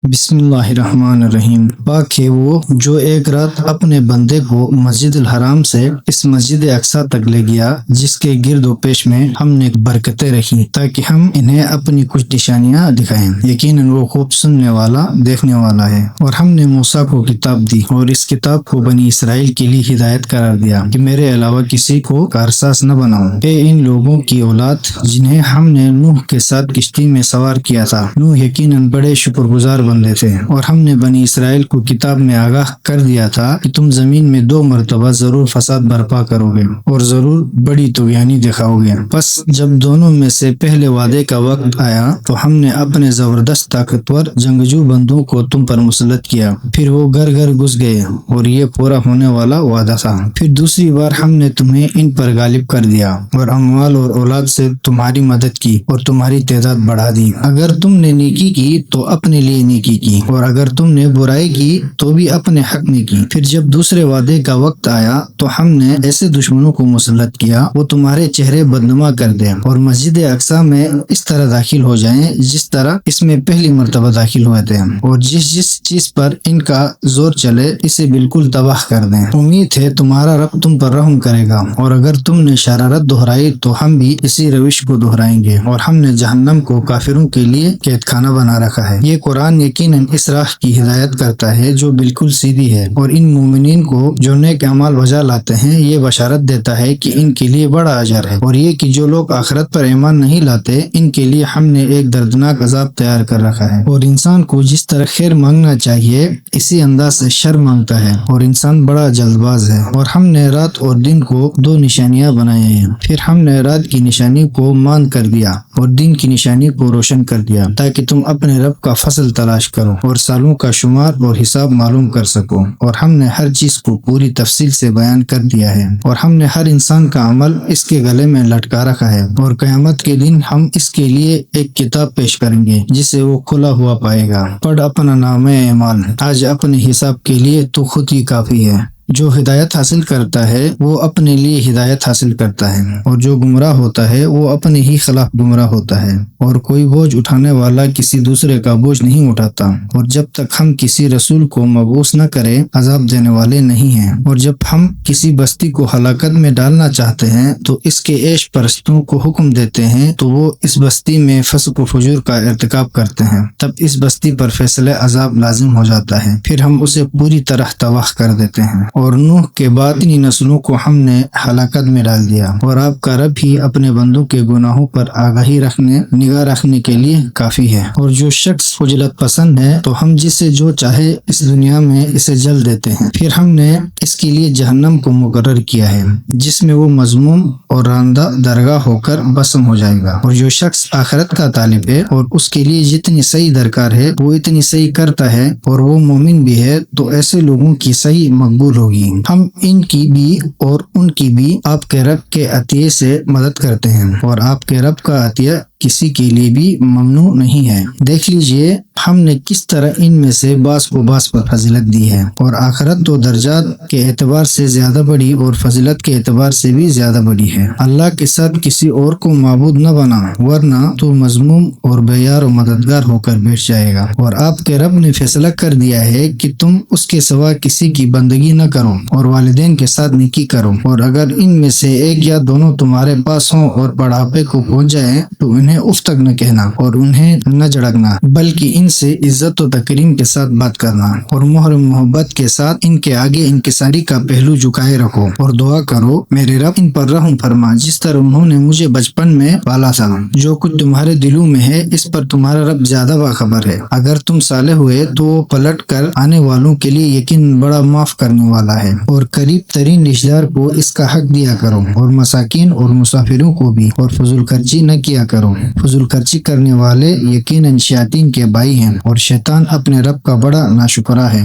بسم اللہ الرحمن الرحیم۔ پاک ہے وہ جو ایک رات اپنے بندے کو مسجد الحرام سے اس مسجد اقصی تک لے گیا جس کے گرد و پیش میں ہم نے برکتیں رکھی تاکہ ہم انہیں اپنی کچھ نشانیاں دکھائیں۔ یقیناً وہ خوب سننے والا دیکھنے والا ہے۔ اور ہم نے موسیٰ کو کتاب دی اور اس کتاب کو بنی اسرائیل کے لیے ہدایت قرار دیا کہ میرے علاوہ کسی کو کارساز نہ بناؤ۔ اے ان لوگوں کی اولاد جنہیں ہم نے نوح کے ساتھ کشتی میں سوار کیا تھا، نوح یقیناً بڑے شکر گزار بندے تھے۔ اور ہم نے بنی اسرائیل کو کتاب میں آگاہ کر دیا تھا کہ تم زمین میں 2 مرتبہ ضرور فساد برپا کرو گے اور ضرور بڑی طغیانی دکھاؤ گے۔ بس جب دونوں میں سے پہلے وعدے کا وقت آیا تو ہم نے اپنے زبردست طاقتور جنگجو بندوں کو تم پر مسلط کیا، پھر وہ گھر گھر گھس گئے اور یہ پورا ہونے والا وعدہ تھا۔ پھر دوسری بار ہم نے تمہیں ان پر غالب کر دیا اور اموال اور اولاد سے تمہاری مدد کی اور تمہاری تعداد بڑھا دی۔ اگر تم نے نیکی کی تو اپنے لیے نیکی کی اور اگر تم نے برائی کی تو بھی اپنے حق میں کی۔ پھر جب دوسرے وعدے کا وقت آیا تو ہم نے ایسے دشمنوں کو مسلط کیا وہ تمہارے چہرے بدنما کر دیں اور مسجد اقصی میں اس طرح داخل ہو جائیں جس طرح اس میں پہلی مرتبہ داخل ہوئے تھے، اور جس چیز پر ان کا زور چلے اسے بالکل تباہ کر دیں۔ امید ہے تمہارا رب تم پر رحم کرے گا، اور اگر تم نے شرارت دہرائی تو ہم بھی اسی روش کو دہرائیں گے، اور ہم نے جہنم کو کافروں کے لیے قید خانہ بنا رکھا ہے۔ یہ قرآن یقیناً اس راہ کی ہدایت کرتا ہے جو بالکل سیدھی ہے، اور ان مومنین کو جو نیک اعمال بجا لاتے ہیں یہ بشارت دیتا ہے کہ ان کے لیے بڑا اجر ہے، اور یہ کہ جو لوگ آخرت پر ایمان نہیں لاتے ان کے لیے ہم نے ایک دردناک عذاب تیار کر رکھا ہے۔ اور انسان کو جس طرح خیر مانگنا چاہیے اسی انداز سے شر مانگتا ہے، اور انسان بڑا جلد باز ہے۔ اور ہم نے رات اور دن کو 2 نشانیاں بنائے ہیں، پھر ہم نے رات کی نشانی کو ماند کر دیا اور دن کی نشانی کو روشن کر دیا تاکہ تم اپنے رب کا فضل تلاش کرو اور سالوں کا شمار اور حساب معلوم کر سکو۔ اور ہم نے ہر چیز کو پوری تفصیل سے بیان کر دیا ہے، اور ہم نے ہر انسان کا عمل اس کے گلے میں لٹکا رکھا ہے، اور قیامت کے دن ہم اس کے لیے ایک کتاب پیش کریں گے جسے وہ کھلا ہوا پائے گا۔ پڑھ اپنا نامہ اعمال، آج اپنے حساب کے لیے تو خود ہی کافی ہے۔ جو ہدایت حاصل کرتا ہے وہ اپنے لیے ہدایت حاصل کرتا ہے، اور جو گمراہ ہوتا ہے وہ اپنے ہی خلاف گمراہ ہوتا ہے، اور کوئی بوجھ اٹھانے والا کسی دوسرے کا بوجھ نہیں اٹھاتا، اور جب تک ہم کسی رسول کو مبعوث نہ کریں عذاب دینے والے نہیں ہیں۔ اور جب ہم کسی بستی کو ہلاکت میں ڈالنا چاہتے ہیں تو اس کے عیش پرستوں کو حکم دیتے ہیں تو وہ اس بستی میں فسق و فجور کا ارتکاب کرتے ہیں، تب اس بستی پر فیصلہ عذاب لازم ہو جاتا ہے، پھر ہم اسے پوری طرح تباہ کر دیتے ہیں۔ اور نوح کے بعد انہی نسلوں کو ہم نے ہلاکت میں ڈال دیا، اور آپ کا رب ہی اپنے بندوں کے گناہوں پر آگاہی نگاہ رکھنے کے لیے کافی ہے۔ اور جو شخص خجلت پسند ہے تو ہم جسے جو چاہے اس دنیا میں اسے جل دیتے ہیں، پھر ہم نے اس کے لیے جہنم کو مقرر کیا ہے جس میں وہ مذموم اور راندہ درگاہ ہو کر بسم ہو جائے گا۔ اور جو شخص آخرت کا طالب ہے اور اس کے لیے جتنی صحیح درکار ہے وہ اتنی صحیح کرتا ہے اور وہ مومن بھی ہے تو ایسے لوگوں کی صحیح مقبول ہوگی۔ ہم ان کی بھی اور ان کی بھی آپ کے رب کے عطیے سے مدد کرتے ہیں، اور آپ کے رب کا عطیہ کسی کے لیے بھی ممنوع نہیں ہے۔ دیکھ لیجئے ہم نے کس طرح ان میں سے بعض کو بعض پر فضیلت دی ہے، اور آخرت تو درجات کے اعتبار سے زیادہ بڑی اور فضیلت کے اعتبار سے بھی زیادہ بڑی ہے۔ اللہ کے ساتھ کسی اور کو معبود نہ بنا ورنہ تو مذموم اور بے یار و مددگار ہو کر بیٹھ جائے گا۔ اور آپ کے رب نے فیصلہ کر دیا ہے کہ تم اس کے سوا کسی کی بندگی نہ کرو اور والدین کے ساتھ نیکی کرو، اور اگر ان میں سے ایک یا دونوں تمہارے پاس ہوں اور بڑھاپے کو پہنچ جائیں تو انہیں اف تک نہ کہنا اور انہیں نہ جھڑکنا، بلکہ ان سے عزت و تکریم کے ساتھ بات کرنا، اور مہر محبت کے ساتھ ان کے آگے انکساری کا پہلو جھکائے رکھو، اور دعا کرو میرے رب ان پر رحم فرما جس طرح انہوں نے مجھے بچپن میں پالا تھا۔ جو کچھ تمہارے دلوں میں ہے اس پر تمہارا رب زیادہ باخبر ہے۔ اگر تم صالح ہوئے تو وہ پلٹ کر آنے والوں کے لیے یقین بڑا معاف کرنے والا ہے۔ اور قریب ترین رشتہ دار کو اس کا حق دیا کرو، اور مساکین اور مسافروں کو بھی، اور فضول خرچی نہ کیا کرو۔ فضول خرچی کرنے والے یقیناً شیاطین کے بھائی ہیں، اور شیطان اپنے رب کا بڑا ناشکرا ہے۔